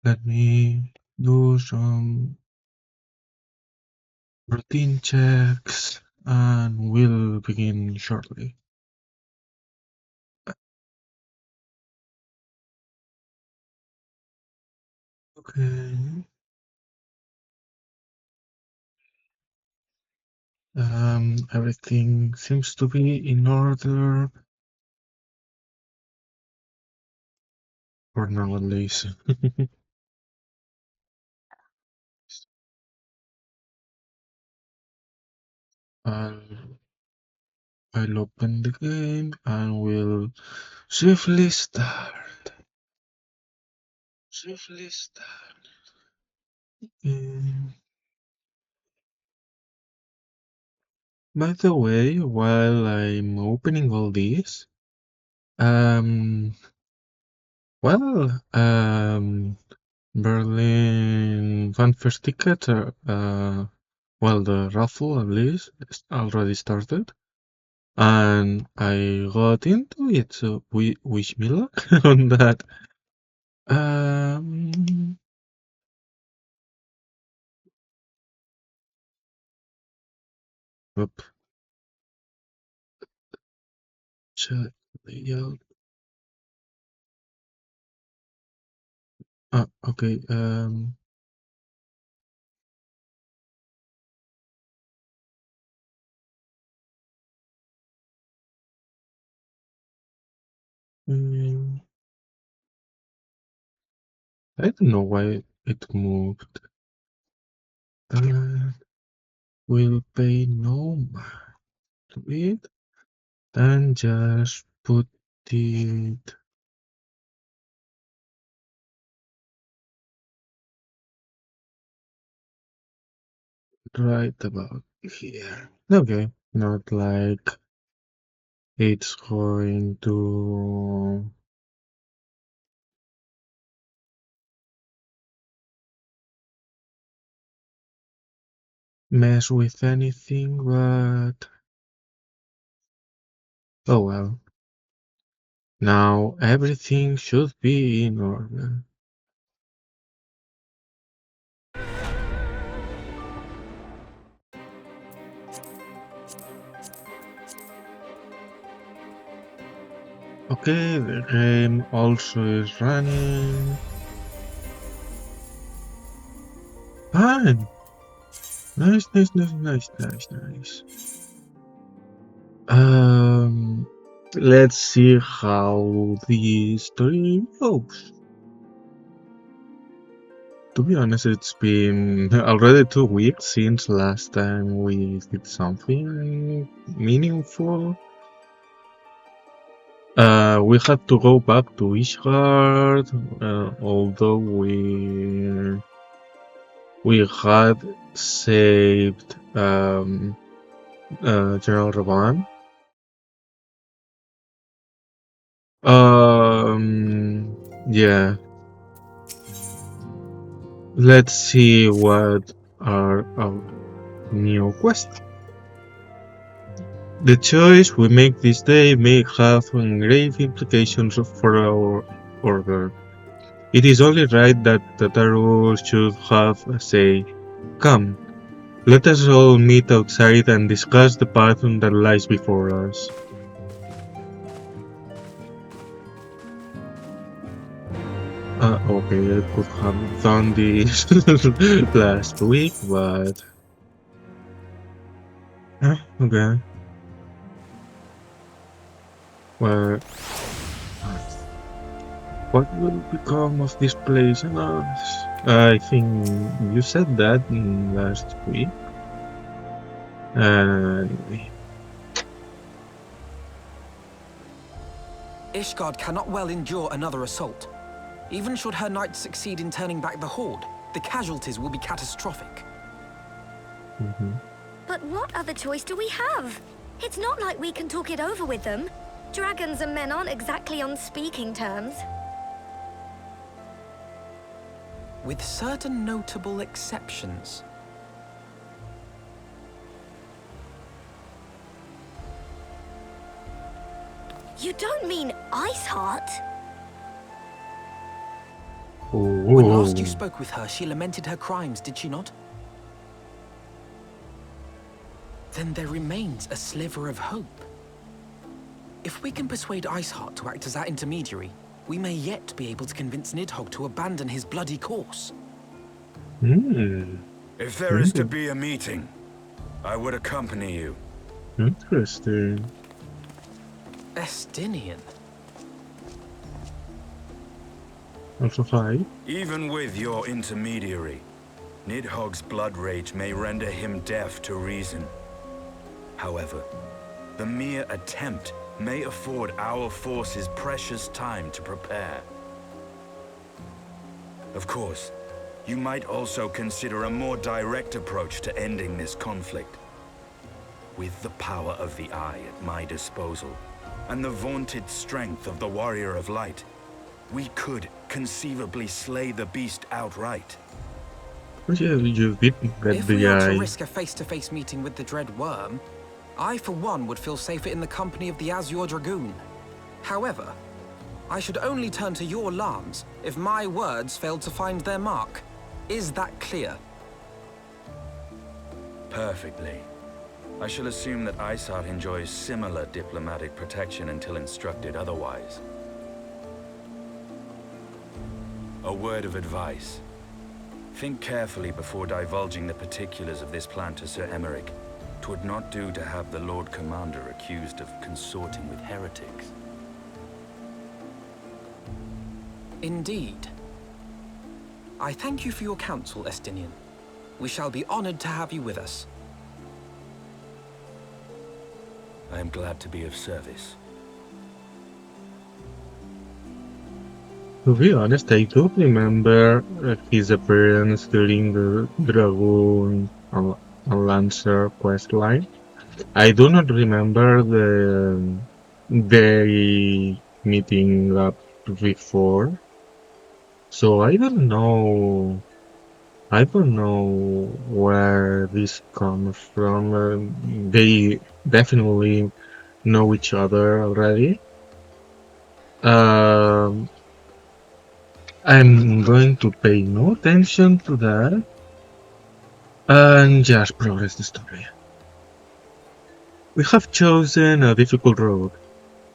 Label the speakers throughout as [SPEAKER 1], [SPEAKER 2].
[SPEAKER 1] Let me do some routine checks and we'll begin shortly. Okay. Everything seems to be in order for now at least. I'll, I'll open the game and we'll swiftly start. Swiftly start. By the way, while I'm opening all these, um, well, Berlin Van First ticket, well, the raffle at least already started, and I got into it. So we wish me luck on that. Um, Oop, check layout. Okay. Mm, I don't know why it moved. We'll pay no mind to it. Then just put it right about here. Okay, not like it's going to mess with anything, but oh well. Now everything should be in order. Okay, the game also is running. Fine. Nice, nice, nice, nice, nice, nice. Let's see how the story goes. To be honest, it's been already 2 weeks since last time we did something meaningful. We had to go back to Ishgard, although we had saved General Raban. Yeah. Let's see what are our new quests. The choice we make this day may have grave implications for our order. It is only right that Tataru should have a say. Come, let us all meet outside and discuss the path that lies before us. Okay, I could have done this last week, but... okay. Well, what will become of this place and us? I think you said that last week. Anyway.
[SPEAKER 2] Ishgard cannot well endure another assault. Even should her knights succeed in turning back the Horde, the casualties will be catastrophic.
[SPEAKER 3] But what other choice do we have? It's not like we can talk it over with them. Dragons and men aren't exactly on speaking terms.
[SPEAKER 2] With certain notable exceptions.
[SPEAKER 3] You don't mean Iceheart?
[SPEAKER 2] When last you
[SPEAKER 1] Oh.
[SPEAKER 2] spoke with her, she lamented her crimes, did she not? Then there remains a sliver of hope. If we can persuade Iceheart to act as our intermediary, we may yet be able to convince Nidhogg to abandon his bloody course.
[SPEAKER 4] If there is to be a meeting, I would accompany you.
[SPEAKER 1] Interesting.
[SPEAKER 2] Estinian.
[SPEAKER 1] Also hi.
[SPEAKER 4] Even with your intermediary, Nidhogg's blood rage may render him deaf to reason. However, the mere attempt may afford our forces precious time to prepare. Of course, you might also consider a more direct approach to ending this conflict. With the power of the Eye at my disposal, and the vaunted strength of the Warrior of Light, we could conceivably slay the beast outright.
[SPEAKER 1] But yeah, you did get
[SPEAKER 2] If
[SPEAKER 1] the
[SPEAKER 2] we are to
[SPEAKER 1] eye.
[SPEAKER 2] risk a face-to-face meeting with the Dread Worm, I for one would feel safer in the company of the Azure Dragoon. However, I should only turn to your alarms if my words failed to find their mark. Is that clear?
[SPEAKER 4] Perfectly. I shall assume that Iceheart enjoys similar diplomatic protection until instructed otherwise. A word of advice. Think carefully before divulging the particulars of this plan to Sir Emeric. 'Twould not do to have the Lord Commander accused of consorting with heretics.
[SPEAKER 2] Indeed. I thank you for your counsel, Estinian. We shall be honored to have you with us.
[SPEAKER 4] I am glad to be of service.
[SPEAKER 1] To be honest, I do remember his appearance during the Dragoon and Lancer questline. I do not remember the meeting up before, so I don't know. I don't know where this comes from. They definitely know each other already. I'm going to pay no attention to that and just progress the story. We have chosen a difficult road.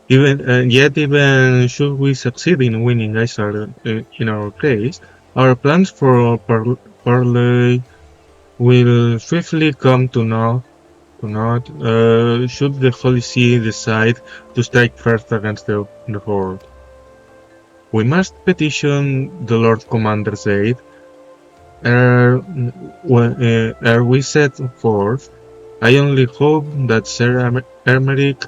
[SPEAKER 1] Yet even should we succeed in winning Isar in our case, our plans for Parley will swiftly come to naught should the Holy See decide to strike first against the Horde. We must petition the Lord Commander's aid ere we set forth. I only hope that Sir Emeric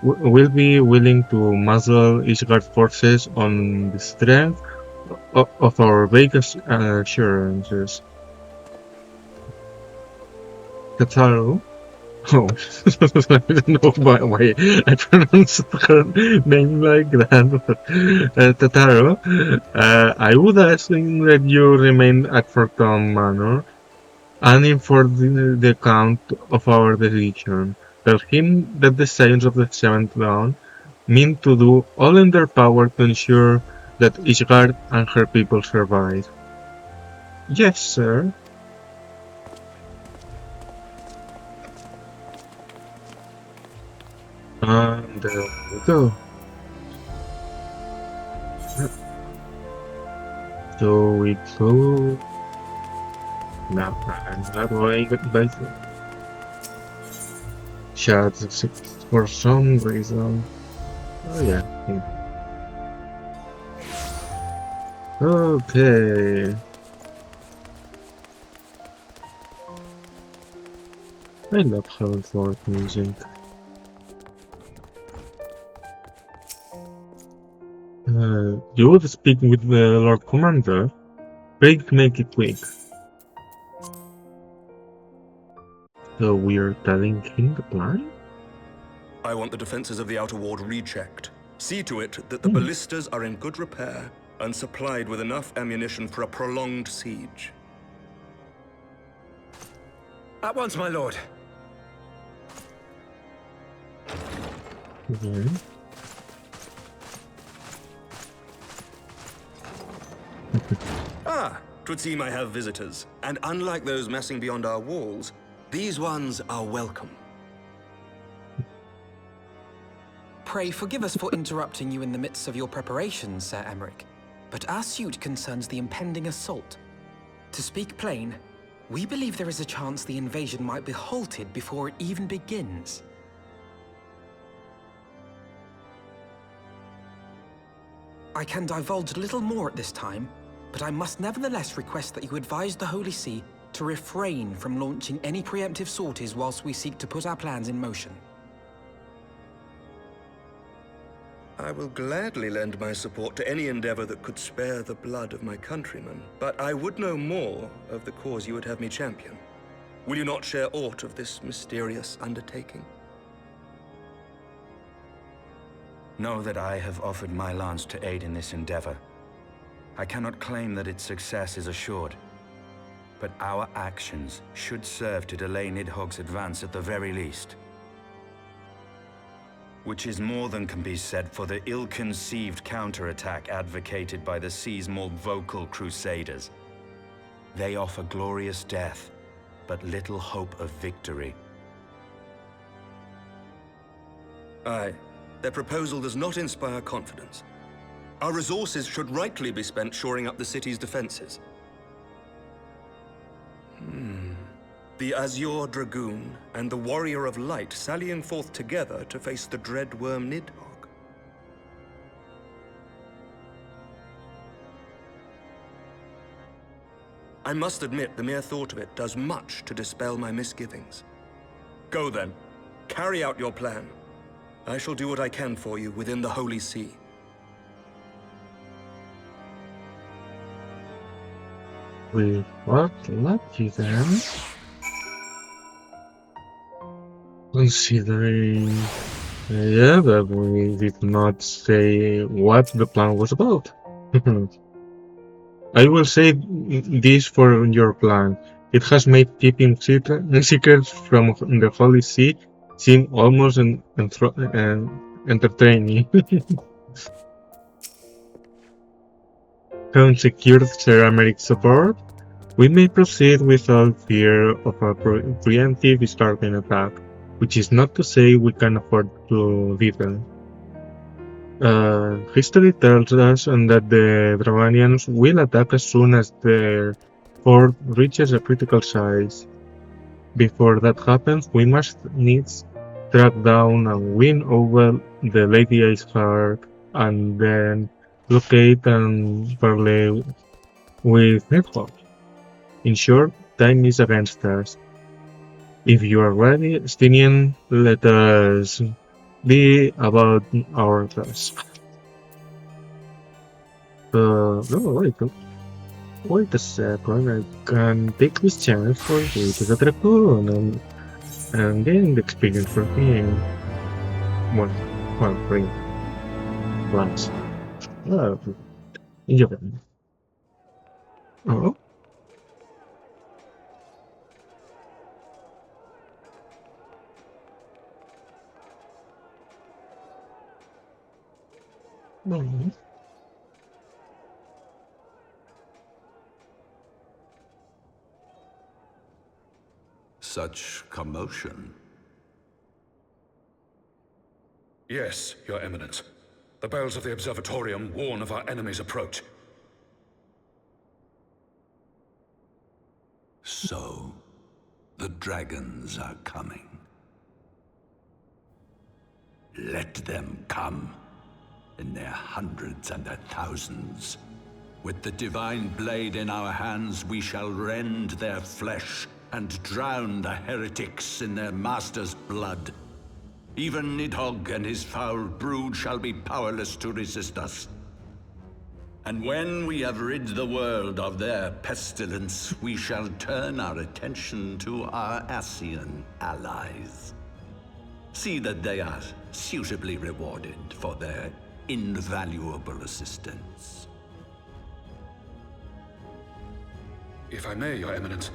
[SPEAKER 1] will be willing to muzzle Ishgard's forces on the strength of our vague assurances. Tataru? Oh, I don't know why I pronounced her name like that. Tataru, I would ask that you remain at Forton Manor and inform the Count of our decision. Tell him that the Scions of the Seventh Dawn mean to do all in their power to ensure that Ishgard and her people survive. Yes, sir. And there we go. So we go. Now, how do I get back? Chat for some reason. Oh yeah. Okay. I love how it works music. You would speak with the Lord Commander. Pray to make it quick. So we're telling him the plan?
[SPEAKER 5] I want the defenses of the outer ward rechecked. See to it that the ballistas are in good repair and supplied with enough ammunition for a prolonged siege.
[SPEAKER 4] At once, my lord.
[SPEAKER 1] Okay.
[SPEAKER 5] 'Twould seem I have visitors, and unlike those messing beyond our walls, these ones are welcome.
[SPEAKER 2] Pray forgive us for interrupting you in the midst of your preparations, Sir Emmerich, but our suit concerns the impending assault. To speak plain, we believe there is a chance the invasion might be halted before it even begins. I can divulge little more at this time, but I must nevertheless request that you advise the Holy See to refrain from launching any preemptive sorties whilst we seek to put our plans in motion.
[SPEAKER 5] I will gladly lend my support to any endeavor that could spare the blood of my countrymen, but I would know more of the cause you would have me champion. Will you not share aught of this mysterious undertaking?
[SPEAKER 4] Know that I have offered my lance to aid in this endeavor. I cannot claim that its success is assured, but our actions should serve to delay Nidhogg's advance at the very least. Which is more than can be said for the ill-conceived counterattack advocated by the sea's more vocal crusaders. They offer glorious death, but little hope of victory.
[SPEAKER 5] Aye, their proposal does not inspire confidence. Our resources should rightly be spent shoring up the city's defenses. The Azure Dragoon and the Warrior of Light sallying forth together to face the dread worm Nidhogg. I must admit the mere thought of it does much to dispel my misgivings. Go then, carry out your plan. I shall do what I can for you within the Holy See.
[SPEAKER 1] We got lucky then. Considering, yeah, but we did not say what the plan was about. I will say this for your plan. It has made keeping secrets from the Holy See seem almost entertaining. Having secured ceramic support, we may proceed without fear of a preemptive starting attack, which is not to say we can afford to didn't. History tells us that the Dravanians will attack as soon as their fort reaches a critical size. Before that happens, we must needs track down and win over the Lady Iceheart, and then locate and parley with Nidhogg. In short, time is against us. If you are ready, Stinian, let us be about our task. Wait a second, I can take this chance for you to the Dracoon and gain the experience for him. One bring once. Enjoy. Oh. No.
[SPEAKER 6] Such commotion.
[SPEAKER 7] Yes, Your Eminence. The bells of the Observatorium warn of our enemy's approach.
[SPEAKER 6] So, the dragons are coming. Let them come, in their hundreds and their thousands. With the divine blade in our hands, we shall rend their flesh and drown the heretics in their master's blood. Even Nidhogg and his foul brood shall be powerless to resist us. And when we have rid the world of their pestilence, we shall turn our attention to our Ascian allies. See that they are suitably rewarded for their invaluable assistance.
[SPEAKER 7] If I may, Your Eminence,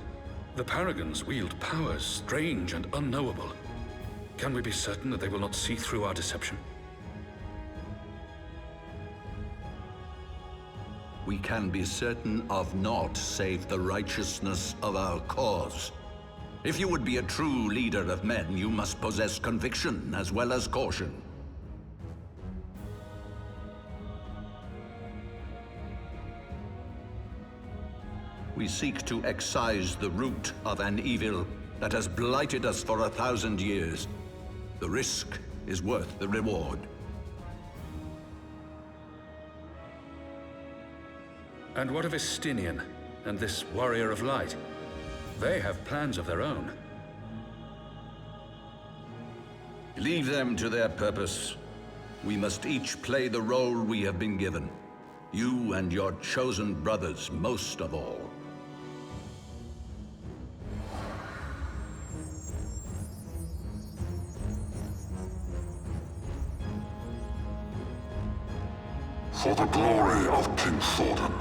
[SPEAKER 7] the Paragons wield powers strange and unknowable. Can we be certain that they will not see through our deception?
[SPEAKER 6] we can be certain of naught save the righteousness of our cause. If you would be a true leader of men, you must possess conviction as well as caution. We seek to excise the root of an evil that has blighted us for 1,000 years. The risk is worth the reward.
[SPEAKER 7] And what of Estinian and this Warrior of Light? They have plans of their own.
[SPEAKER 6] Leave them to their purpose. We must each play the role we have been given. You and your chosen brothers most of all.
[SPEAKER 8] For the glory of King Thordan.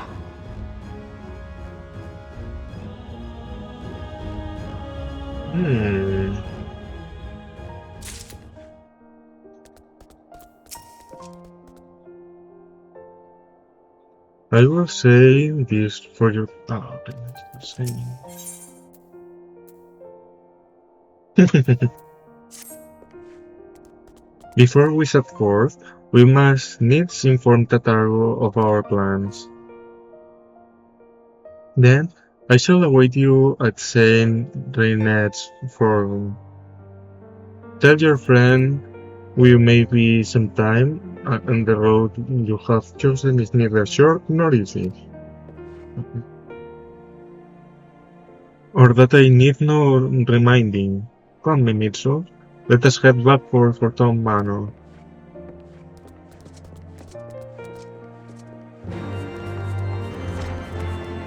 [SPEAKER 1] I will say this for your. Before we set forth, we must needs inform Tataru of our plans. Then, I shall await you at Saint Reynet's forum. Tell your friend we may be some time, and the road you have chosen is neither short nor easy. Or that I need no reminding. Come, Mimitsu, let us head back for Tom Manor.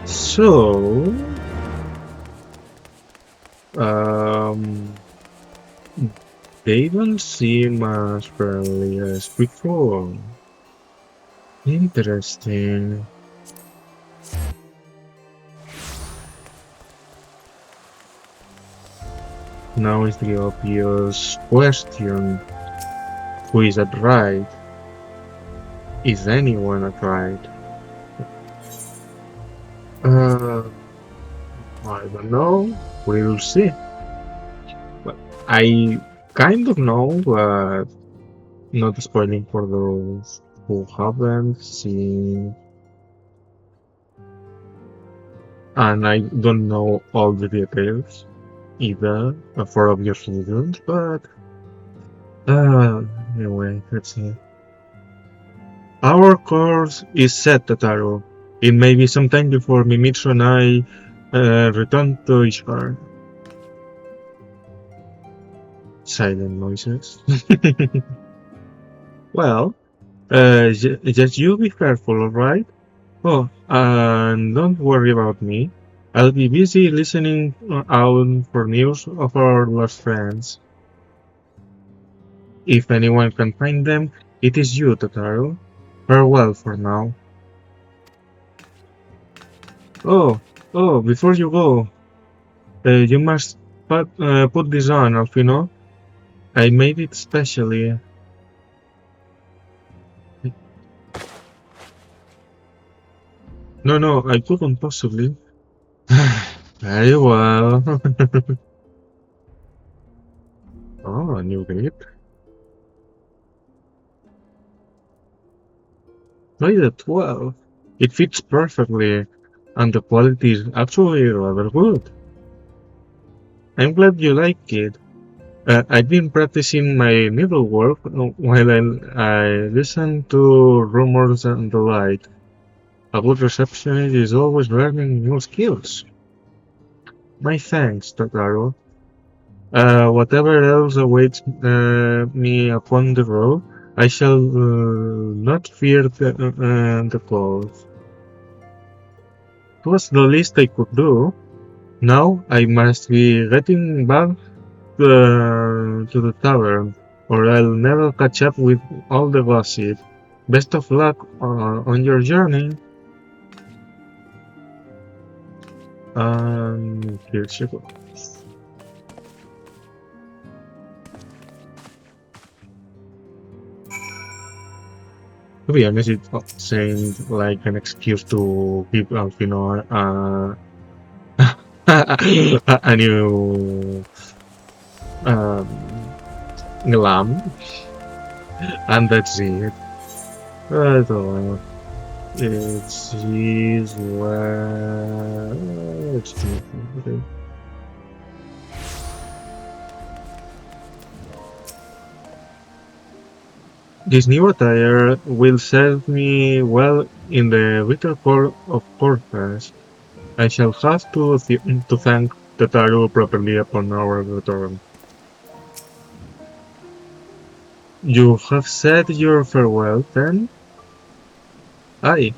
[SPEAKER 1] So, they don't seem as friendly as before. Interesting. Now is the obvious question. Who is at right? Is anyone at right? I don't know. We'll see. But I kind of know, but not spoiling for those who haven't seen. And I don't know all the details either, for obvious reasons, but anyway, let's see. Our course is set, Tataru. It may be some time before Mimitsu and I return to Ishvar. Silent noises. Well, just you be careful, alright? Oh, and don't worry about me. I'll be busy listening out for news of our lost friends. If anyone can find them, it is you, Tataru. Farewell for now. Oh, before you go, you must put this on, Alfino. I made it specially. No, I couldn't possibly. Very well. Oh, a new gate. Look at 12. It fits perfectly, and the quality is actually rather good. I'm glad you like it. I've been practicing my needlework while I listen to rumors and the like. A good receptionist is always learning new skills. My thanks, Tataru. Whatever else awaits me upon the road, I shall not fear the cold. It was the least I could do. Now I must be getting back to the tavern, or I'll never catch up with all the gossip. Best of luck on your journey. Here she goes. To be honest, it seemed like an excuse to give Alfinor a new glam, and that's it. But it's his okay. This new attire will serve me well in the vital core of Porthas. I shall have to thank Tataru properly upon our return. You have said your farewell, then? Aye.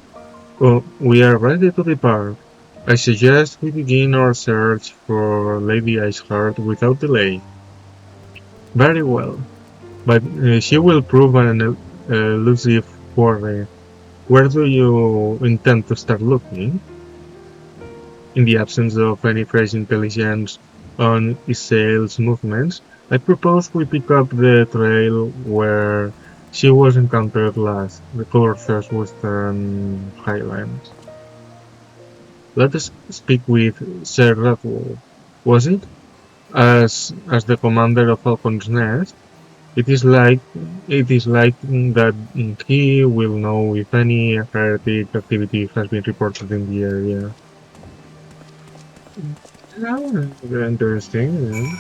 [SPEAKER 1] Oh, we are ready to depart. I suggest we begin our search for Lady Iceheart without delay. Very well. But she will prove an elusive quarry. Where do you intend to start looking? In the absence of any fresh intelligence on Isael's movements, I propose we pick up the trail where she was encountered last, the Corsair's Western Highlands. Let us speak with Sir Radwell. Was it? As the commander of Falcon's Nest, it is like that he will know if any heretic activity has been reported in the area. Very interesting.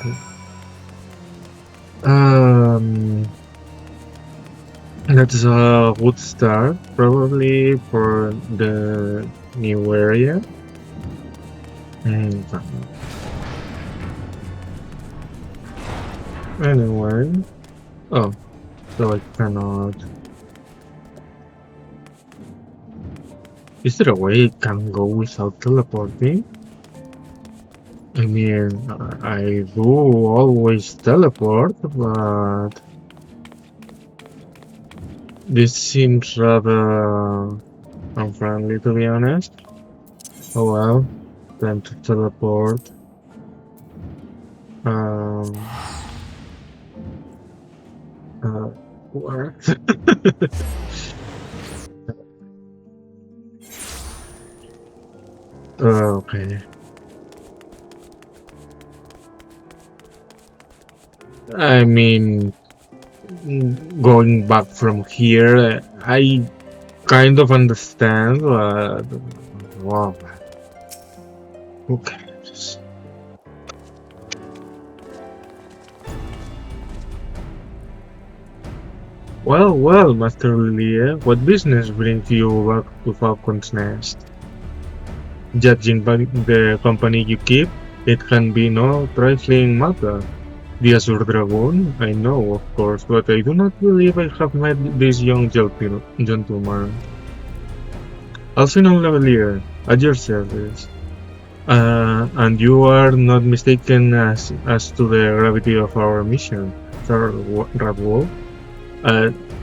[SPEAKER 1] That's a good start, probably for the new area. Anyway, oh, so I cannot. Is there a way I can go without teleporting? I mean, I do always teleport, but this seems rather unfriendly, to be honest. Oh well, time to teleport. What? Okay. I mean, going back from here, I kind of understand, but wow. Who cares? Well, Master Lilia, what business brings you back to Falcon's Nest? Judging by the company you keep, it can be no trifling matter. The Azure Dragoon, I know, of course, but I do not believe I have met this young gentleman. Alcinol Lavalier, at your service. And you are not mistaken as to the gravity of our mission, Sir Radwolf.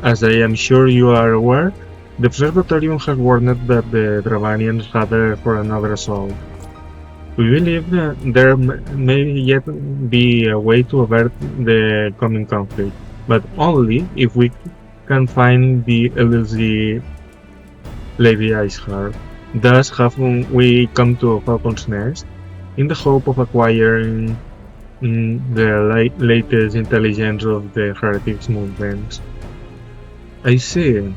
[SPEAKER 1] As I am sure you are aware, the Observatorium has warned that the Dravanians gather for another assault. We believe that there may yet be a way to avert the coming conflict, but only if we can find the elusive Lady Iceheart. Thus have we come to Falcon's Nest, in the hope of acquiring the latest intelligence of the Heretics movements. I see.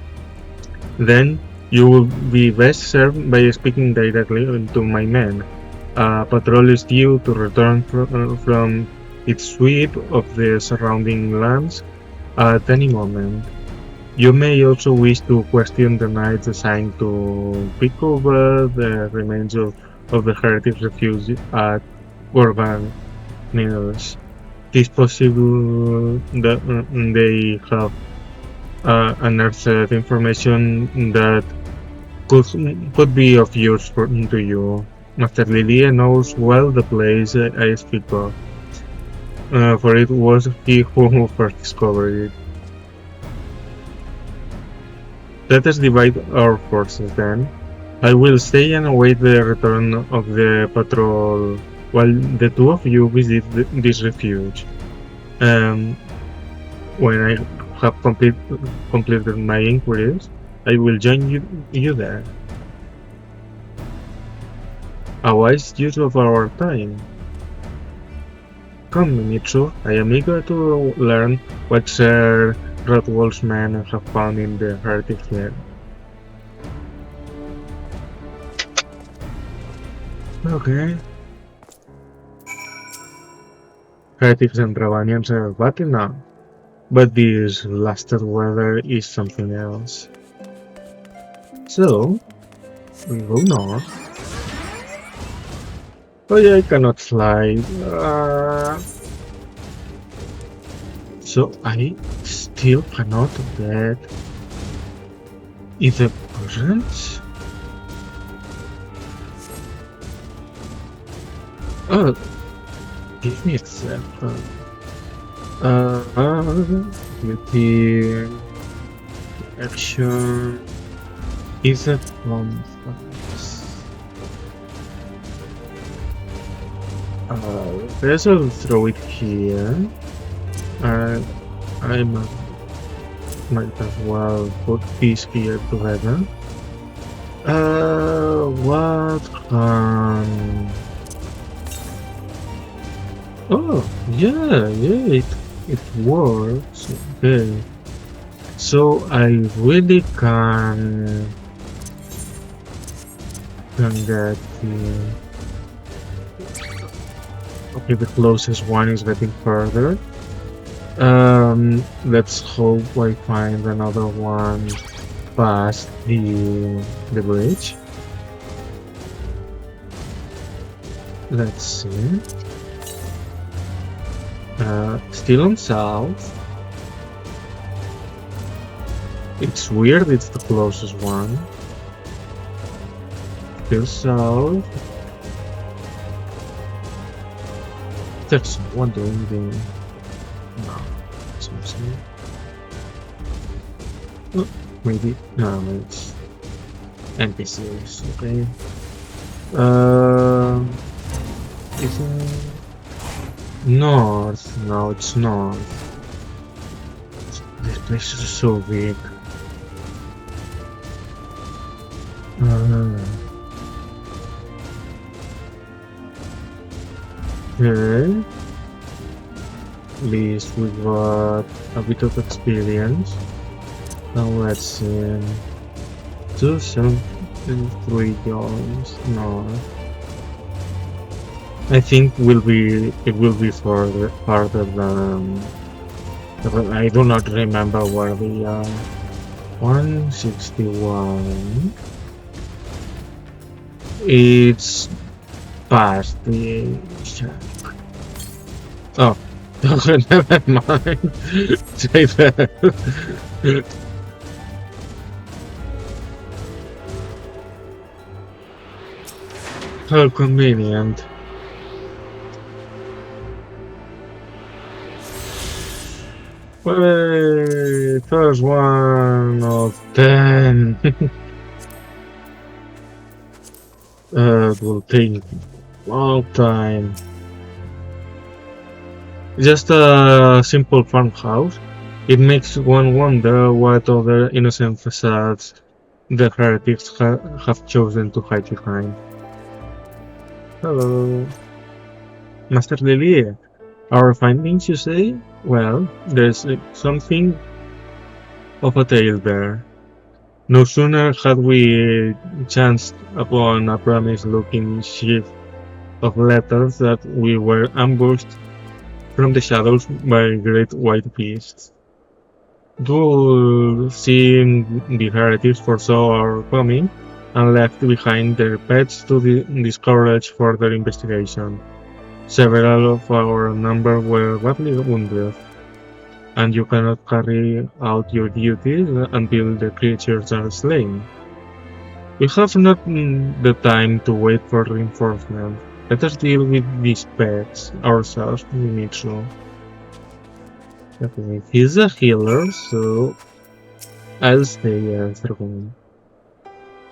[SPEAKER 1] Then you will be best served by speaking directly to my men. Patrol is due to return from its sweep of the surrounding lands at any moment. You may also wish to question the knights assigned to pick over the remains of the Heretics refuge at Gorban Mills. It is possible that they have unearthed information that could be of use to you. Master Lilia knows well the place I speak of, for it was he who first discovered it. Let us divide our forces then. I will stay and await the return of the patrol while the two of you visit this refuge. When I have completed my inquiries, I will join you there. A wise use of our time. Come, Mitsu. I am eager to learn what Sir Rodwell's men have found in the Heretics here. Okay. Heretics and Ravanians are battling now. But this lasted weather is something else. So, we go north. Oh yeah, I cannot fly. So I still cannot get either presents. Oh, give me a second. Beauty action is a conference. Let's all throw it here. I might as well put these here together. What can... Oh, yeah, it works. Okay. So I really can get the... Okay, the closest one is getting further. Let's hope I find another one past the bridge. Let's see. Still on south. It's weird, it's the closest one. Still south. There's one doing the... No, it's mostly... Oh, maybe... No, it's... NPCs, okay. Is it... North? No, it's north. This place is so big. Okay. At least we got a bit of experience. Now let's see. $273 north. I think it will be farther than... I do not remember where we are. 161. It's past the... Oh, never mind. Say that. How convenient. Wait, first one of 10. It will take a long time. Just a simple farmhouse. It makes one wonder what other innocent facades the heretics have chosen to hide behind. Hello, Master Lilier. Our findings, you say? Well, there's something of a tale there. No sooner had we chanced upon a promise-looking sheaf of letters that we were ambushed from the shadows by great white beasts. It would seem the heretics foresaw our coming and left behind their pets to discourage further investigation. Several of our number were badly wounded, and you cannot carry out your duties until the creatures are slain. We have not the time to wait for reinforcement. Let us deal with these pets ourselves, Mitsu. Okay, he's a healer, so I'll stay as Dragon.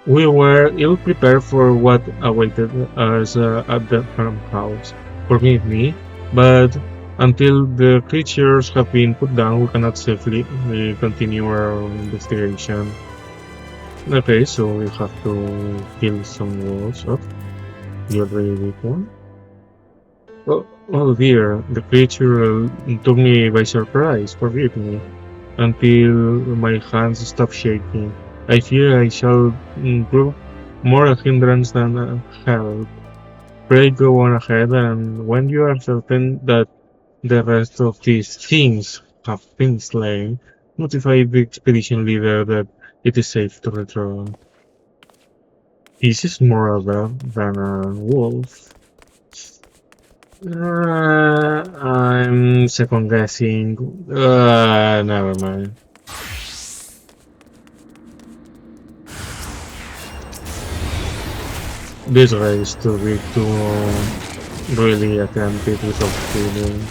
[SPEAKER 1] We were ill prepared for what awaited us at the farmhouse. Forgive me, but until the creatures have been put down, we cannot safely continue our investigation. Okay, so we have to kill some walls. Oh, you already did one. Oh dear, the creature took me by surprise. Forgive me. Until my hands stop shaking. I fear I shall prove more a hindrance than a help. Pray go on ahead, and when you are certain that the rest of these things have been slain, notify the expedition leader that it is safe to return. This is more than a wolf. I'm second guessing. Never mind. This guy is too big to really attempt it without feeling.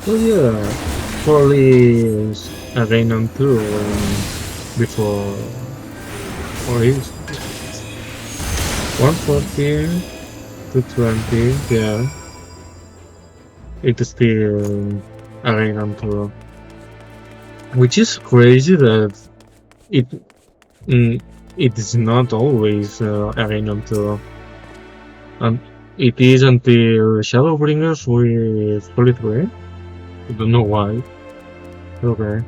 [SPEAKER 1] Oh yeah, Foley is again on 2 before or is 114 to 20, yeah. It is still again on 2. Which is crazy that it it is not always again on 2. And it is until Shadowbringers with Holy 3. I don't know why. Okay.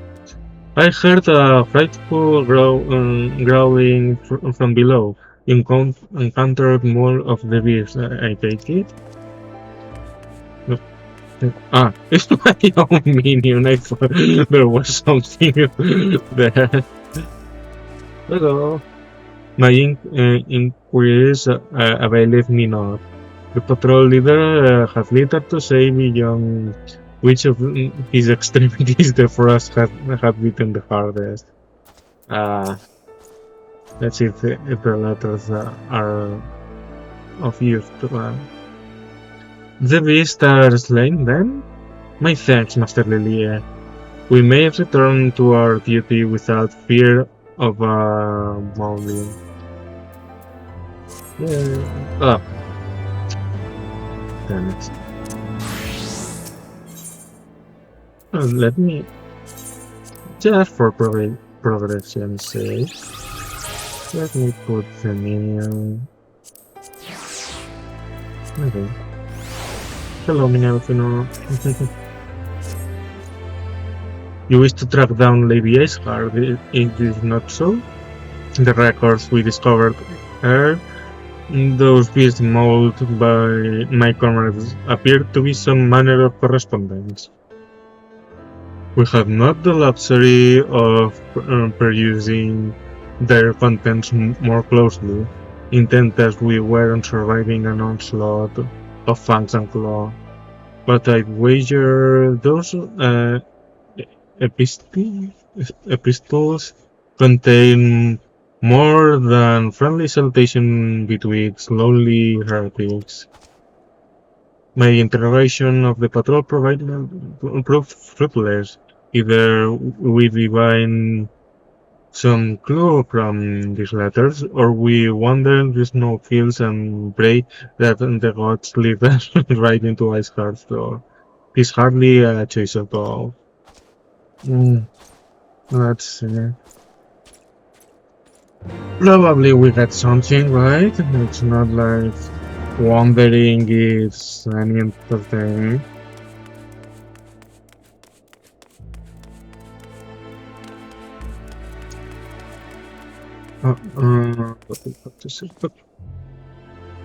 [SPEAKER 1] I heard a frightful growling from below. Encountered more of the beast, I take it? Ah, it's my own minion. I thought there was something there. Hello. My inquiries availed me not. The patrol leader had little to say beyond which of his extremities the frost had bitten the hardest. Let's see if the letters are of use to them. The beasts are slain then? My thanks, Master Lilia. We may return to our duty without fear of a mauling. Oh. Damn it. Let me, just for progression's sake, let me put the minion. Okay. Hello, Minelfino. You wish to track down Lady Iceheart, it is not so? The records we discovered are those beasts mauled by my comrades appear to be some manner of correspondence. We have not the luxury of perusing their contents more closely, intent as we were on surviving an onslaught of fangs and claw. But I'd wager those epistles contain more than friendly salutation between slowly heretics. My interrogation of the patrol proved fruitless. Either we divine some clue from these letters, or we wander the snowfields and pray that the gods lead us right into Iceheart's door. It's hardly a choice at all. Let's see. Probably we got something, right? It's not like wandering is any entertaining.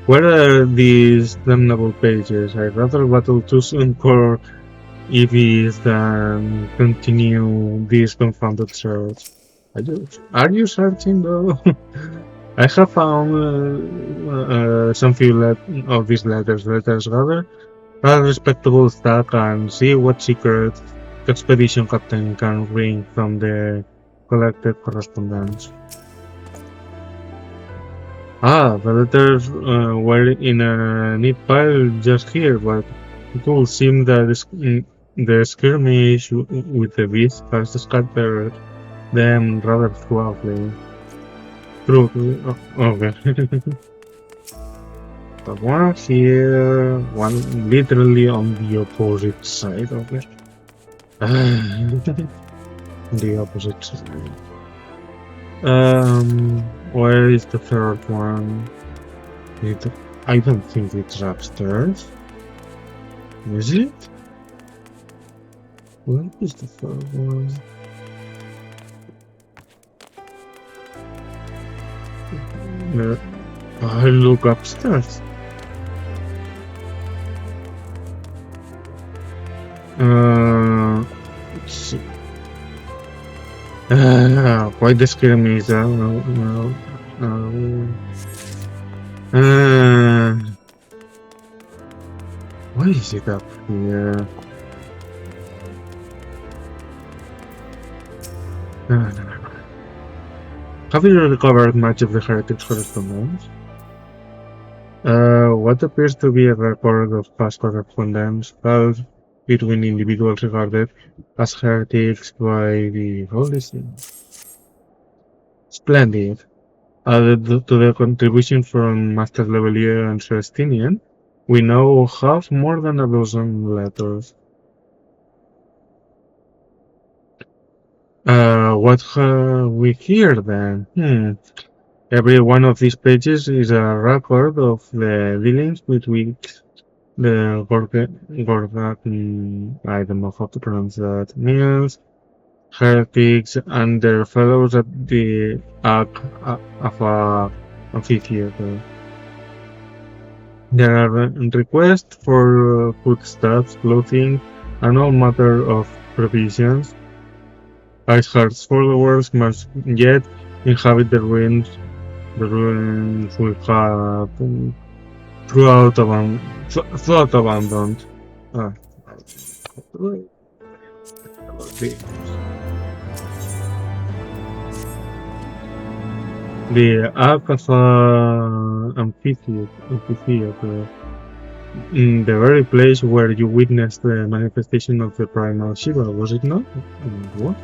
[SPEAKER 1] Where are these damnable pages? I'd rather battle too soon for EVs than continue this confounded search. Are you searching though? I have found some few of these letters. Rather a respectable stack and see what secret the expedition captain can bring from the collected correspondence. Ah, the letters were in a neat pile just here, but it would seem that the skirmish with the beast has scattered them rather thoroughly. Okay. But one here, one literally on the opposite side of it. The opposite side. Where is the third one? I don't think it's upstairs. Is it? Where is the third one? I look upstairs. Let's see. Why the scare me is why is it up here? Have you recovered much of the Heretics correspondence? What appears to be a record of past correspondence held between individuals regarded as heretics by the Holy See. Splendid. Added to the contribution from Master Levelier and Celestinian, we now have more than a dozen letters. What have we here then? Every one of these pages is a record of the dealings betwixt the Gordak, I don't know how to pronounce that, Mills, Heretics, and their fellows at the amphitheater. There are requests for foodstuffs, clothing, and all matter of provisions. Iceheart's followers must yet inhabit the ruins we have throughout abandoned. The Akafa amphitheater, in the very place where you witnessed the manifestation of the primal Shiva, was it not? What?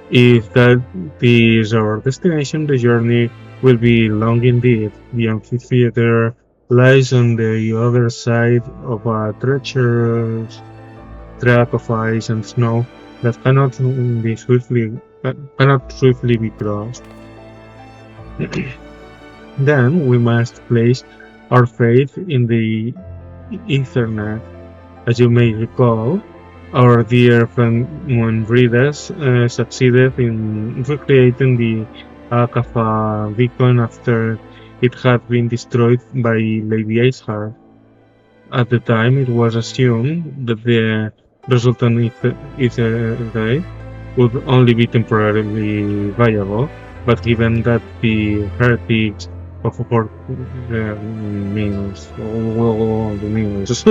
[SPEAKER 1] If that is our destination, the journey will be long indeed. The amphitheater lies on the other side of a treacherous track of ice and snow that cannot swiftly be crossed. Then we must place our faith in the Ethernet. As you may recall, our dear friend Moonbreeders succeeded in recreating the Akafa beacon after it had been destroyed by Lady Iceheart. At the time, it was assumed that the resultant Ethernet would only be temporarily viable, but given that the heretics of all the mills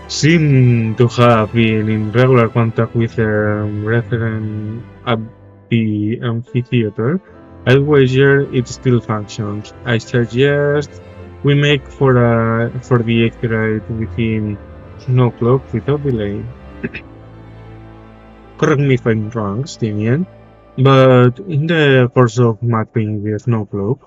[SPEAKER 1] seem to have been in regular contact with their brethren at the amphitheater, I wager it still functions. I suggest we make for the Exerite within Snowcloak without delay. Correct me if I'm wrong, Stimian, but in the course of mapping the Snowcloak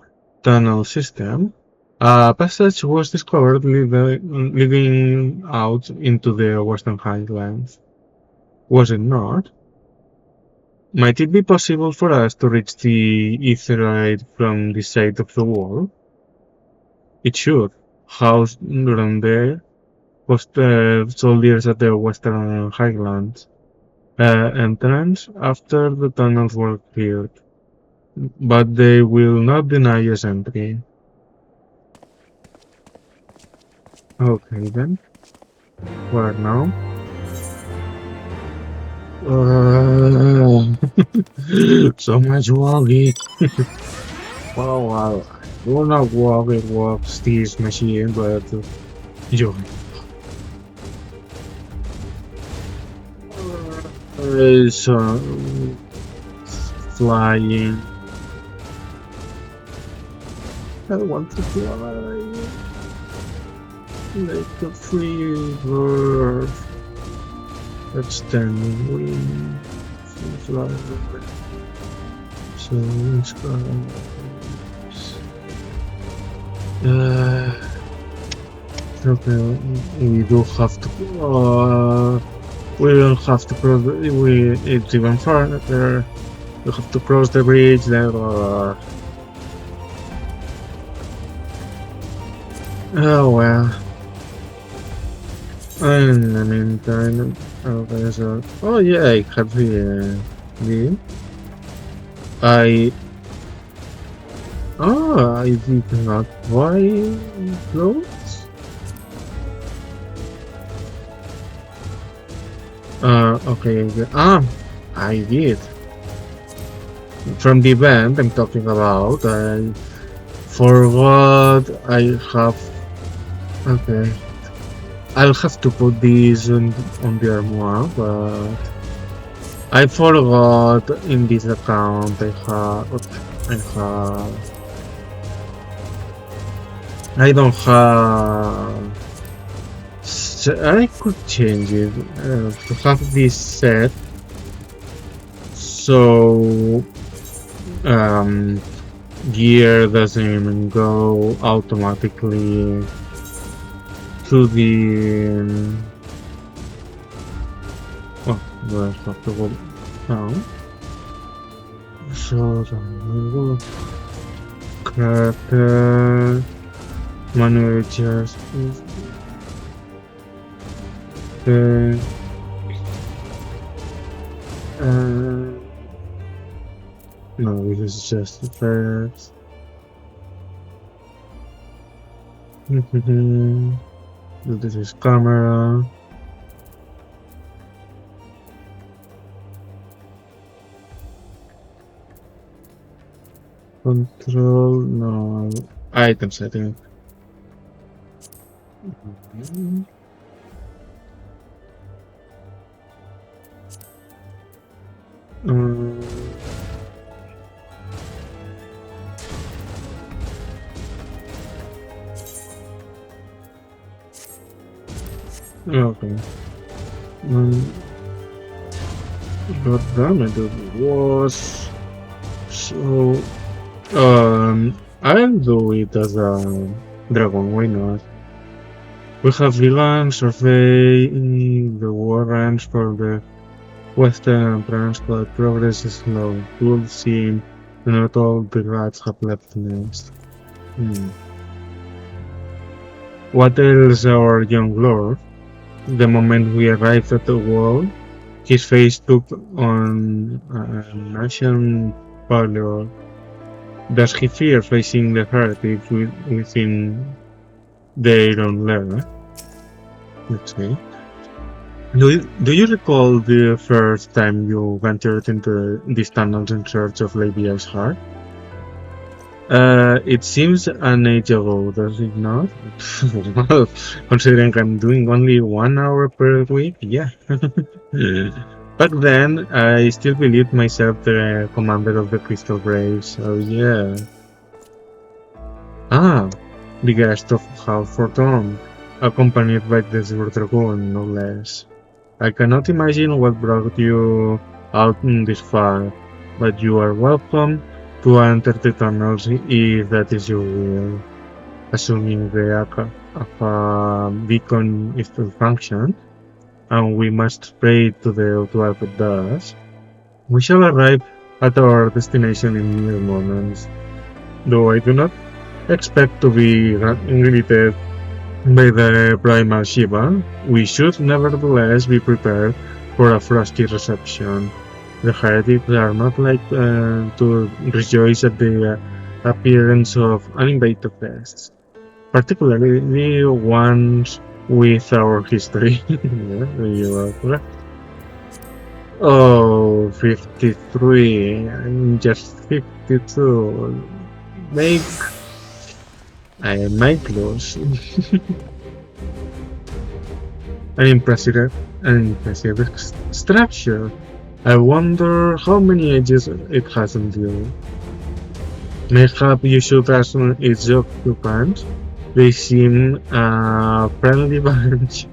[SPEAKER 1] tunnel system, a passage was discovered leading out into the Western Highlands. Was it not? Might it be possible for us to reach the Etherite from this side of the wall? It should. Housed around there was soldiers at the Western Highlands entrance after the tunnels were cleared, but they will not deny us entry. Okay then. Where now? So much walking. Well, I will not walk Steve's machine, but enjoy. So flying. I want to fly like a free bird. That's standing wing. Fly over. So it's okay, we do have to. We don't have to. It's even farther. You have to cross the bridge, then... Oh well. In the meantime, there's a... Oh yeah, I have the game. I did not buy clothes. Okay. I did. From the event I'm talking about, I forgot I have... Okay. I'll have to put these on the armoire, but I forgot in this account I don't have... I could change it to have this set so gear doesn't even go automatically to the... Oh, do I have to go down? So then we'll go character managers. Okay. No, this is just the first. This is camera. Control, no. Item setting. Okay. God damn it, it was so. I'll do it as a dragon. Why not? We have villain survey the war range for the western branch, but progress is slow. We'll see. Not all the rats have left the nest. What else, our young lord? The moment we arrived at the wall, his face took on an Asian pallor. Does he fear facing the heretics within their own lair? Let's see. Do you recall the first time you ventured into these tunnels in search of Lady Ice's heart? It seems an age ago, does it not? Well, considering I'm doing only 1 hour per week, yeah. Back then, I still believed myself the commander of the Crystal Braves, so yeah. The guest of Halfordham, accompanied by the Silver Dragoon, no less. I cannot imagine what brought you out this far, but you are welcome to enter the tunnels if that is your will. Assuming the beacon is to function, and we must pray to help it does, we shall arrive at our destination in mere moments. Though I do not expect to be greeted by the primal Shiva, we should nevertheless be prepared for a frosty reception. The heretics are not like to rejoice at the appearance of uninvited guests, particularly ones with our history. Yeah, you are correct. Oh, 53. I'm just 52. I might lose. An impressive structure. I wonder how many ages it has endured. Mayhap you should ask its occupants. They seem a friendly bunch.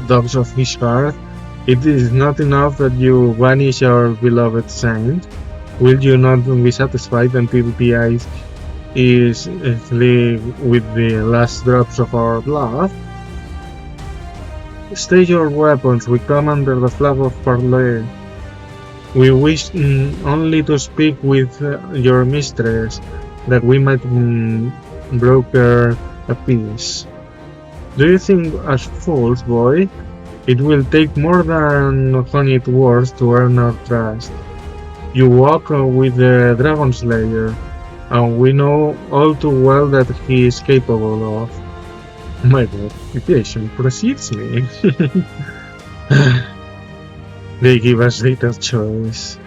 [SPEAKER 1] Dogs of his heart, it is not enough that you vanish our beloved saint. Will you not be satisfied until the ice is with the last drops of our blood? Stay your weapons, we come under the flag of parley. We wish only to speak with your mistress, that we might broker a peace. Do you think, as fools, boy, it will take more than honeyed words to earn our trust? You walk with the Dragon Slayer, and we know all too well that he is capable of. My reputation precedes me. They give us little choice.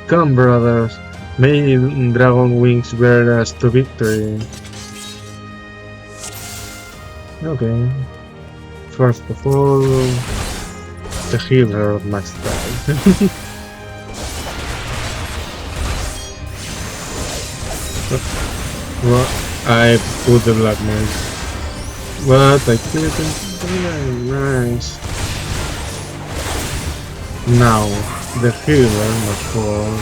[SPEAKER 1] Come, brothers, may dragon wings bear us to victory. Okay. First of all, the healer must die. Well, I put the black mage, but I couldn't. Nice. Now, the healer must fall.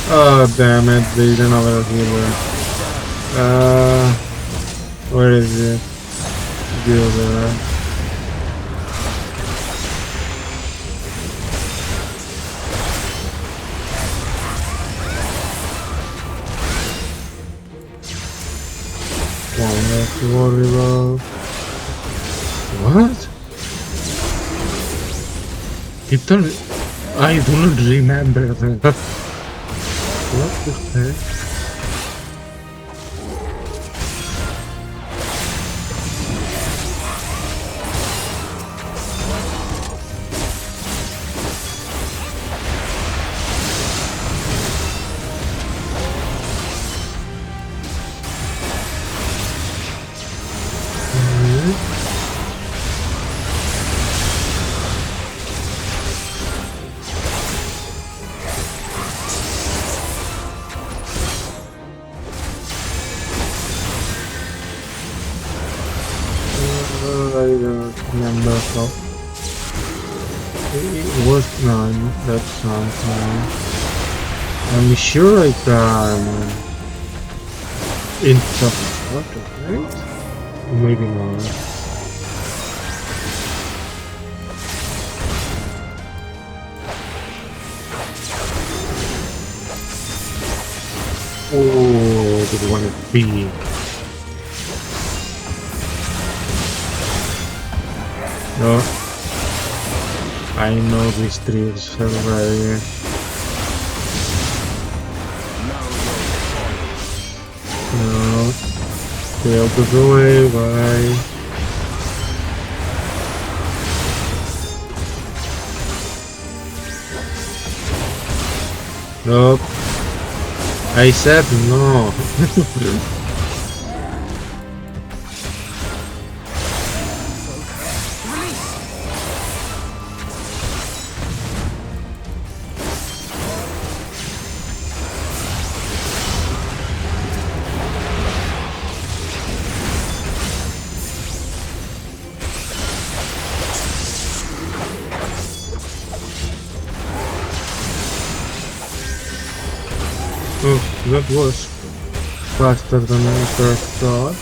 [SPEAKER 1] Oh damn it, there's another healer. Where is it? Go there. One left to worry about. What? It turned. I do not remember that. What the heck? I don't remember how. It was none. That sounds none. I'm sure I can interrupt, right? Maybe not. Oh, did want to be. No, I know these trees already. No, stay out of the way, bye. Nope. I said no. Oh, that was faster than I first thought.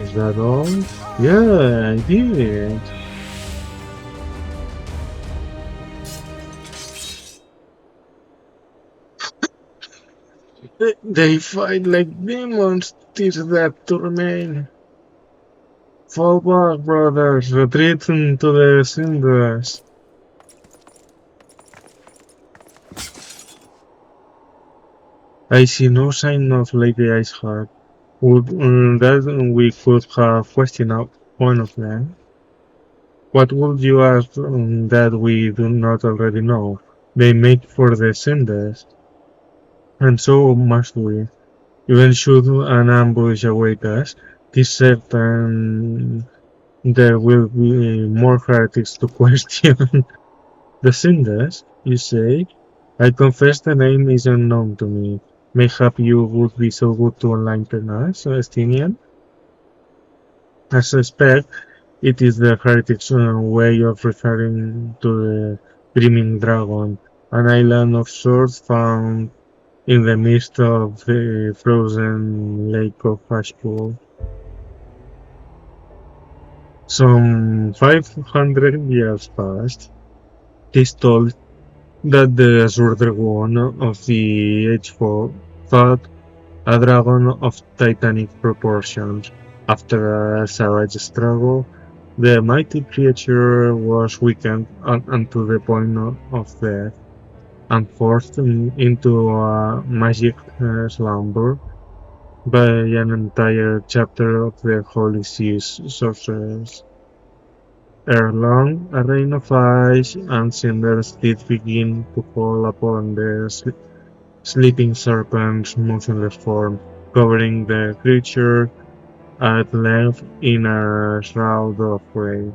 [SPEAKER 1] Is that all? Yeah, I did. They fight like demons, tis that to remain. Fall back, brothers, retreat into the cinders. I see no sign of Lady Iceheart. Would that we could have questioned out one of them? What would you ask that we do not already know? They make for the cinders, and so must we. Even should an ambush await us, 'tis certain there will be more heretics to question. The cinders, you say? I confess the name is unknown to me. Mayhap you would be so good to enlighten us, Estinian? I suspect it is the Heretics' way of referring to the Dreaming Dragon, an island of sorts found in the midst of the frozen lake of Ashpool. Some 500 years passed. Tis told that the Azure Dragon of the H4 fought a dragon of titanic proportions. After a savage struggle, the mighty creature was weakened unto the point of death and forced into a magic slumber by an entire chapter of the Holy Sea's sorcerers. Ere long, a rain of ice and cinders did begin to fall upon the sleeping serpent's motionless form, covering the creature at length in a shroud of grey.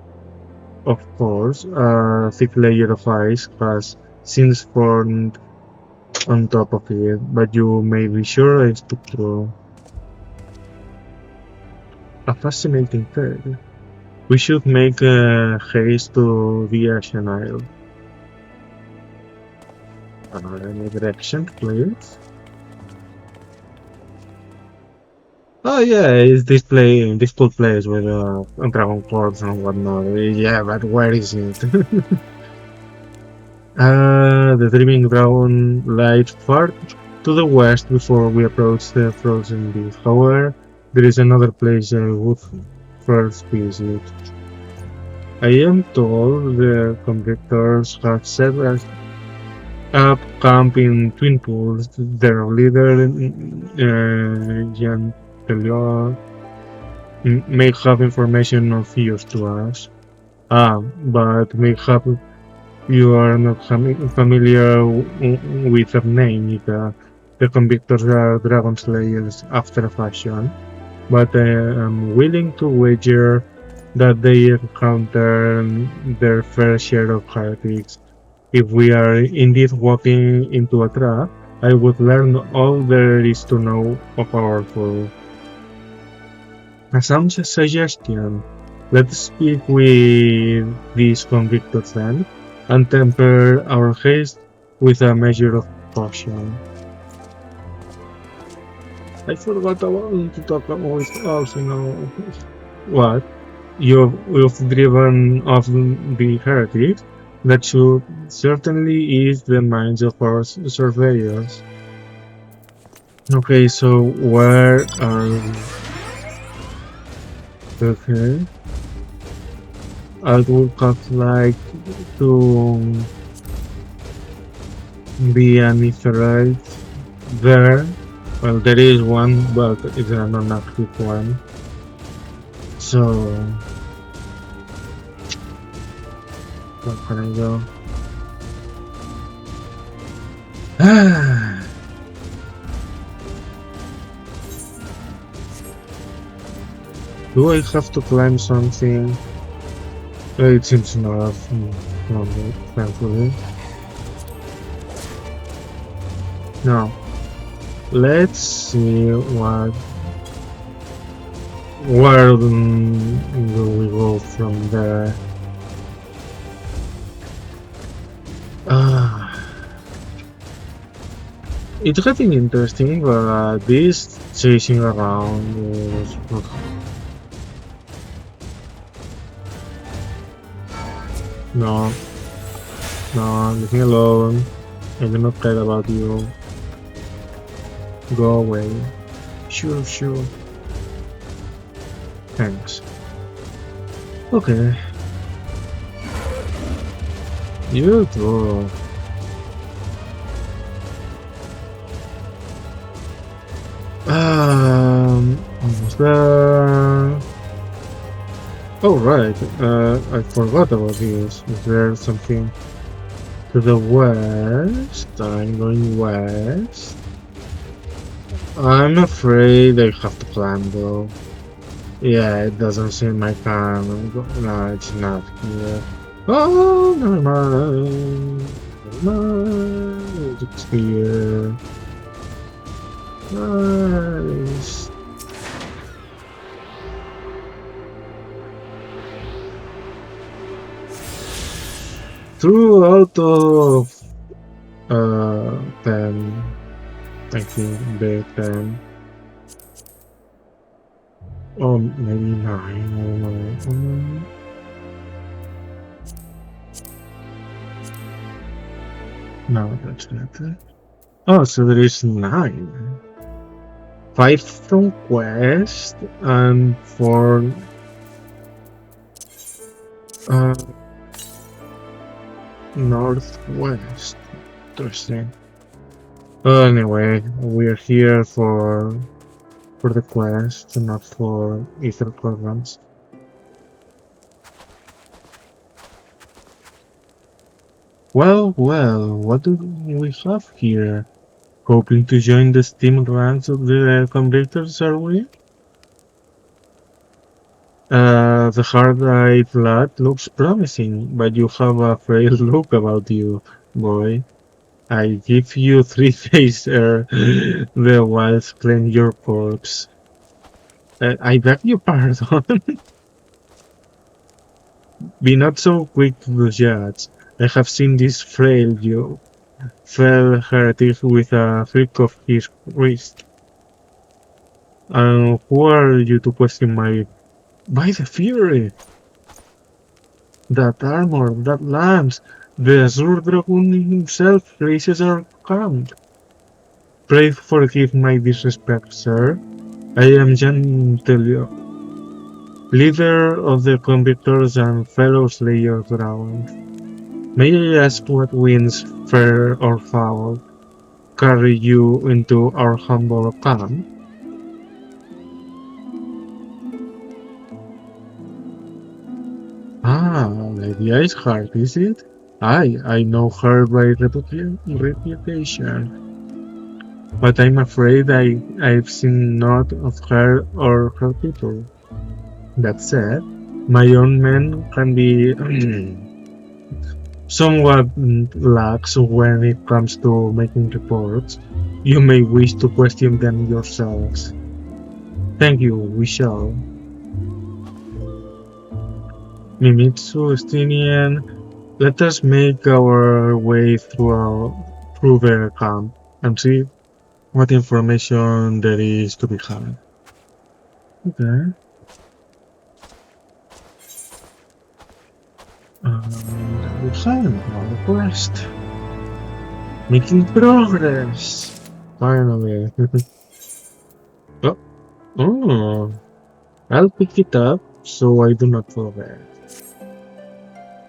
[SPEAKER 1] Of course, a thick layer of ice has since formed on top of it, but you may be sure it's true. A fascinating tale. We should make haste to the Ashen Isle. Any direction, please? Oh yeah, it's this cool place with dragon corpse and whatnot. Yeah, but where is it? The Dreaming Dragon lies far to the west before we approach the frozen beach. However, there is another place I would first visit. I am told the convictors have set up camp in Twin Pools. Their leader, Jean Pelliot, may have information of use to us. But mayhap you are not familiar with their name. The convictors are dragon slayers after a fashion, but I am willing to wager that they encounter their fair share of heretics. If we are indeed walking into a trap, I would learn all there is to know of our foe. A sound suggestion. Let's speak with these convictors then, and temper our haste with a measure of caution. I forgot to talk about also now. What? You've driven off the heretics? That should certainly ease the minds of our surveyors. Okay, so where are we? Okay. I would have liked to be an Etherite there. Well, there is one, but it's a non-active one. So, where can I go? Do I have to climb something? It seems not, thankfully. Now, let's see where do we go from there? It's getting interesting, but this chasing around is... No, leave me alone. I do not care about you. Go away. Sure. Thanks. Okay. You too. Almost there. Oh right, I forgot about this. Is there something to the west? I'm going west. I'm afraid I have to climb though. Yeah, it doesn't seem I can. No, it's not here. Oh, never mind. It's here. Nice. 2 out of 10. I think the 10. Oh, maybe 9. I don't know. No, that's not it. Oh, so there is 9. 5 from Quest and 4 Northwest. Interesting. Anyway, we're here for the quest, not for ether programs. Well, what do we have here? Hoping to join the steam ranks of the convictors, are we? The hard-eyed lad looks promising, but you have a frail look about you, boy. I give you 3 days ere the wilds claim your corpse. I beg your pardon. Be not so quick to judge. I have seen this frail heretic with a flick of his wrist. And who are you to question my... By the Fury! That armor, that lance, the Azure Dragoon himself graces our camp. Pray forgive my disrespect, sir. I am Jan Telio, leader of the convictors and fellow slayer of dragons. May I ask what winds, fair or foul, carry you into our humble camp? Ah, Lady Iceheart, is it? I know her by reputation, but I'm afraid I've seen naught of her or her people. That said, my own men can be somewhat lax when it comes to making reports. You may wish to question them yourselves. Thank you, we shall. Mimitsu, Estinian, let us make our way through the camp and see what information there is to be had. Okay. We have our quest. Making progress. Finally. Oh, I'll pick it up so I do not forget.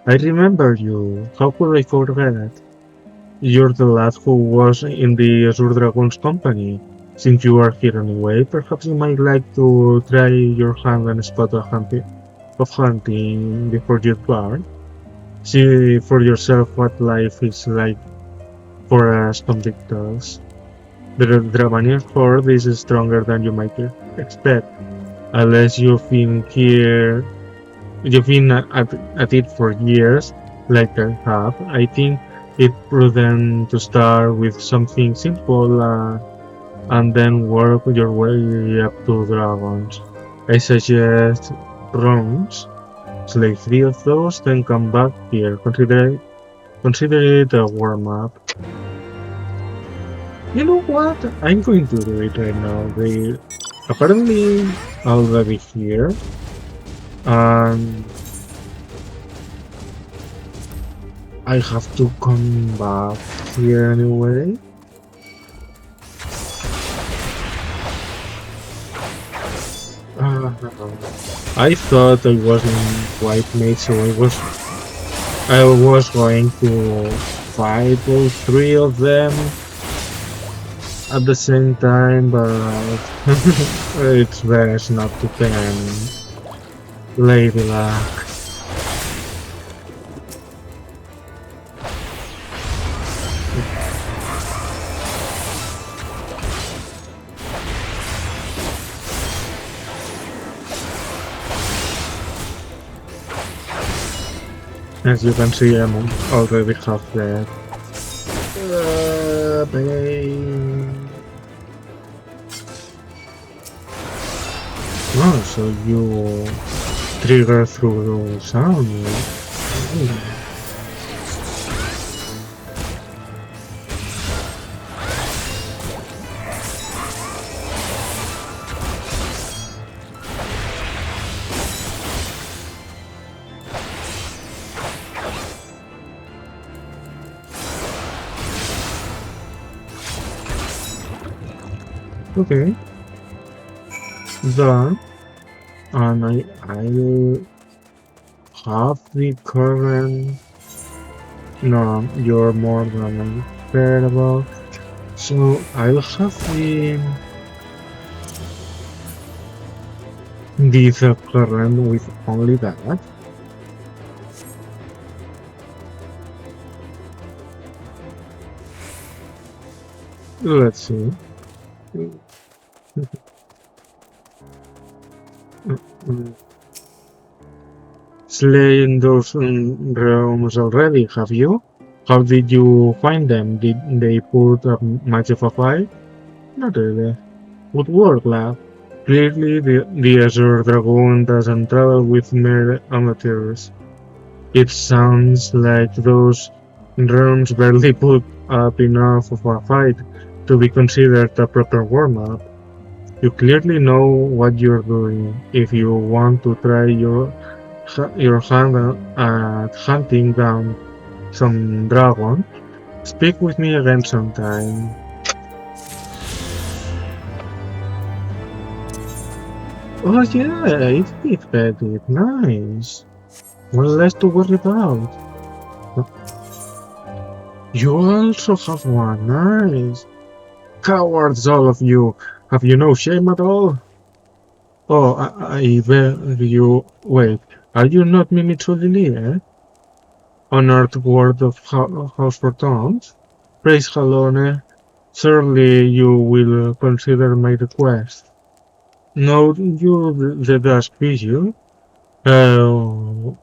[SPEAKER 1] I remember you. How could I forget? You're the lad who was in the Azure Dragon's company. Since you are here anyway, perhaps you might like to try your hand and spot of hunting before you depart. See for yourself what life is like for us convictors. The Dravanian horde is stronger than you might expect, unless you've been at it for years, like I have. I think it's prudent to start with something simple and then work your way up to dragons. I suggest rounds. Slay 3 of those, then come back here. Consider it a warm-up. You know what? I'm going to do it right now. They apparently already here. And I have to come back here anyway. I thought I wasn't quite made, so I was going to fight all 3 of them at the same time, but it's best not to can. Lady luck. As you can see, I'm already half dead. so you trigger through sound. Okay. Done. And I have the current. No, you're more than I care about. So I'll have the current with only that. Let's see. Slaying those realms already, have you? How did you find them? Did they put up much of a fight? Not really. Good work, lad. Clearly, the Azure Dragoon doesn't travel with mere amateurs. It sounds like those realms barely put up enough of a fight to be considered a proper warm-up. You clearly know what you're doing. If you want to try your hand at hunting down some dragon, speak with me again sometime. Oh yeah, it's big-headed. Nice. One less to worry about. You also have one. Nice. Cowards, all of you. Have you no shame at all? Oh, I beg you. Wait, are you not Mimi Trulili, Honored ward of House Fortons? Praise Halone. Surely you will consider my request. No, you the Dusk Vigil?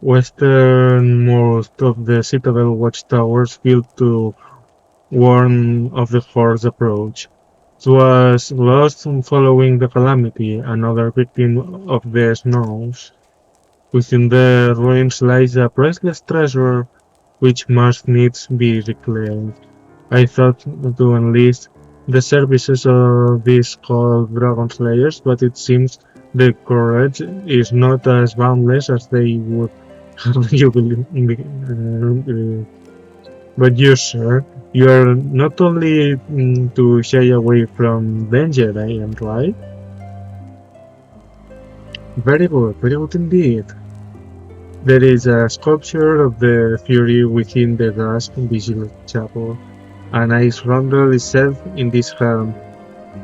[SPEAKER 1] Westernmost of the Citadel watchtowers built to warn of the Horde's approach. 'Twas lost following the calamity, another victim of the snows. Within the ruins lies a priceless treasure which must needs be reclaimed. I thought to enlist the services of these called Dragon Slayers, but it seems their courage is not as boundless as they would have you believe. But you, sir, you are not only to shy away from danger, I am right? Very good indeed. There is a sculpture of the Fury within the Dusk Vigil Chapel. A nice rondel is set in this helm.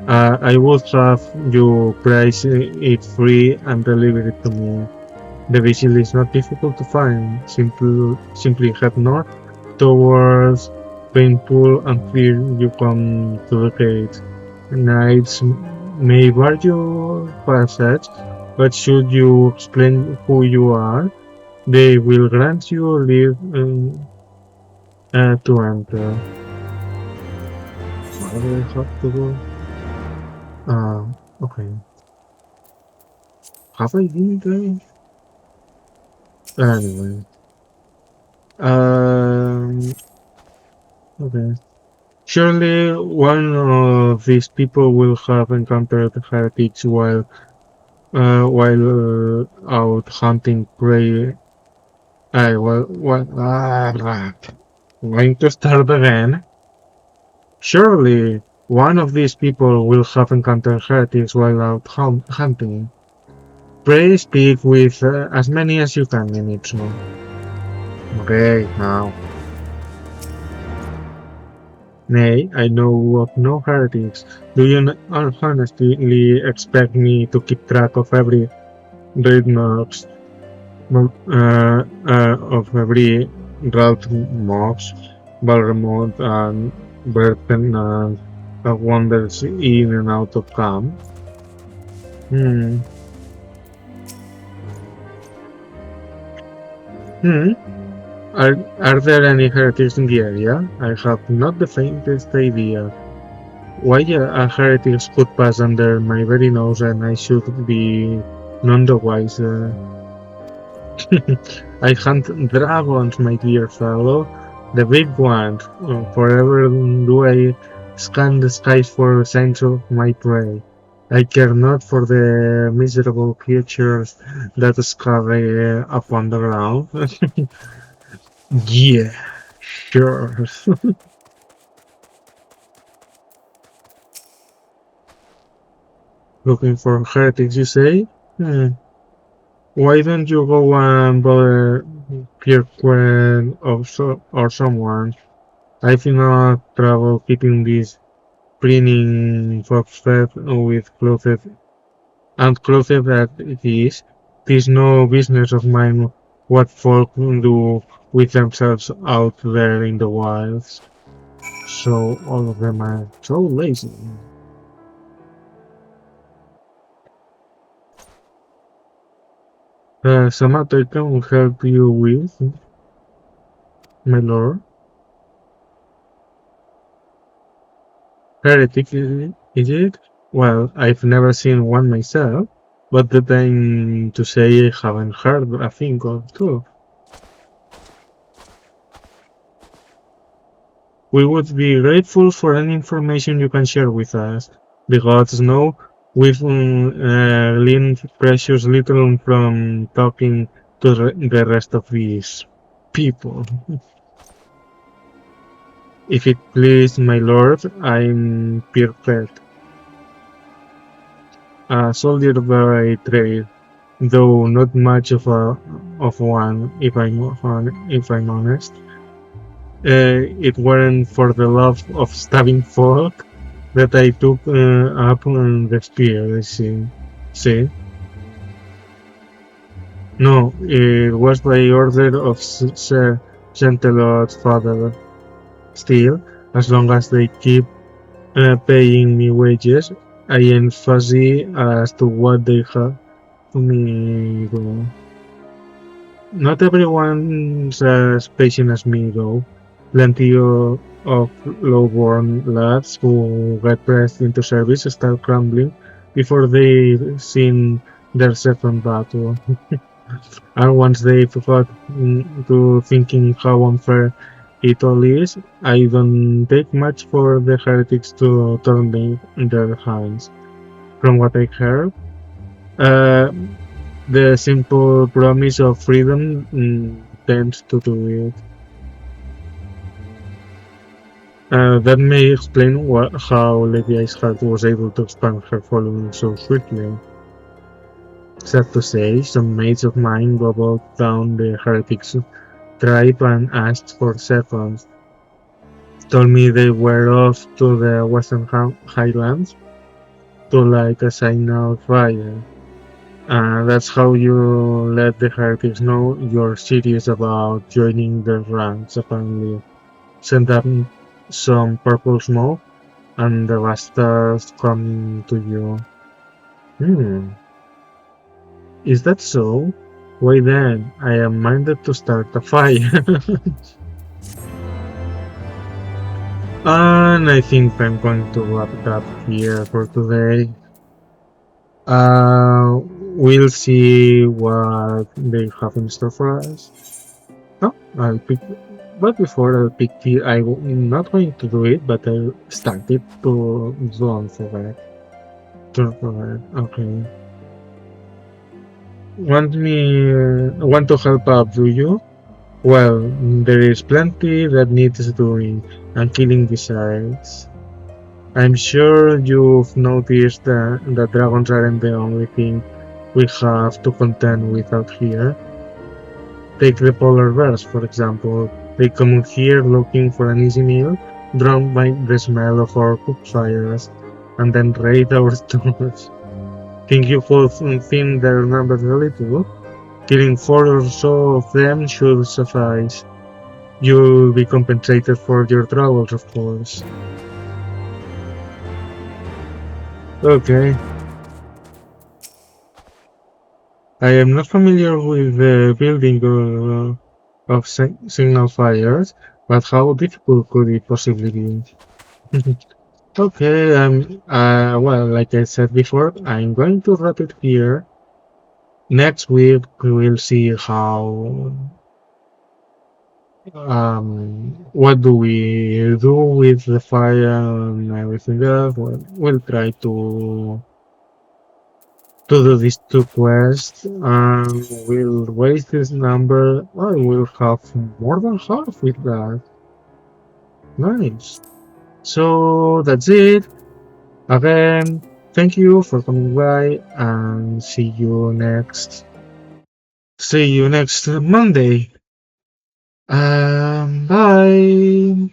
[SPEAKER 1] I would have you price it free and deliver it to me. The vigil is not difficult to find. Simply head north towards Painpool until you come to the gate. Knights may bar you passage, but should you explain who you are, they will grant you leave to enter. What do I have to do? Okay. Have I been there? Anyway. Okay. Surely one of these people will have encountered heretics while out hunting prey. Going to start again. Surely one of these people will have encountered heretics while out hunting. Pray speak with as many as you can, Mimitsu. Okay, now. Nay, I know of no heretics. Do you honestly expect me to keep track of every Dreadnoughts, of every route Mox, Balremont, and Berten, wanders in and out of camp? Are there any heretics in the area? I have not the faintest idea. Why a heretic could pass under my very nose and I should be none the wiser. I hunt dragons, my dear fellow, the big ones. Forever do I scan the skies for signs of my prey. I care not for the miserable creatures that scurry upon the ground. Yeah, sure. Looking for heretics, you say? Why don't you go and bother Pierre or someone? I've enough trouble keeping this grinning fox fed with clothed and clothed that it is. 'Tis no business of mine what folk do with themselves out there in the wilds. So all of them are so lazy. Some other can help you with, my lord. Heretic, is it? Well, I've never seen one myself, but the thing to say I haven't heard a thing or two. We would be grateful for any information you can share with us. The gods know we've learned precious little from talking to the rest of these people. If it please my lord, I'm Pierre, a soldier by trade, though not much of one, if I'm honest. It weren't for the love of stabbing folk that I took up the spear. I see. See? No, it was by order of Sir Chantelot's father. Still, as long as they keep paying me wages, I ain't fussy as to what they have to me do. Not everyone's as patient as me, though. Plenty of low-born lads who get pressed into service start crumbling before they've seen their second battle. And once they've got to thinking how unfair it all is, I don't take much for the heretics to turn their hands. From what I heard, uh, the simple promise of freedom tends to do it. That may explain how Lady Iceheart was able to expand her following so swiftly. Sad to say, some mates of mine gobbled down the heretics tribe and asked for seconds. Told me they were off to the Western Highlands to light a signal fire. That's how you let the heretics know you're serious about joining their ranks, apparently. Send up some purple smoke, and the bastards come to you. Is that so? Why then, I am minded to start a fire. And I think I'm going to wrap it up here for today. We'll see what they have in store for us. Oh, I'll pick, but before I'll pick the, I'm not going to do it, but I'll start it to don't forget. Don't forget, okay. Want to help out, do you? Well, there is plenty that needs doing, and killing besides. I'm sure you've noticed that dragons aren't the only thing we have to contend with out here. Take the polar bears, for example. They come here looking for an easy meal, drawn by the smell of our cooked fires, and then raid our stores. Think you could thin their numbers a little? Killing 4 or so of them should suffice. You'll be compensated for your troubles, of course. Okay. I am not familiar with the building of signal fires, but how difficult could it possibly be? Okay, well, like I said before, I'm going to wrap it here. next week we will see how what do we do with the fire and everything else. We'll try to do these two quests and we'll raise this number. I will have more than half with that. Nice. So that's it. Again, thank you for coming by and see you next Monday. Bye.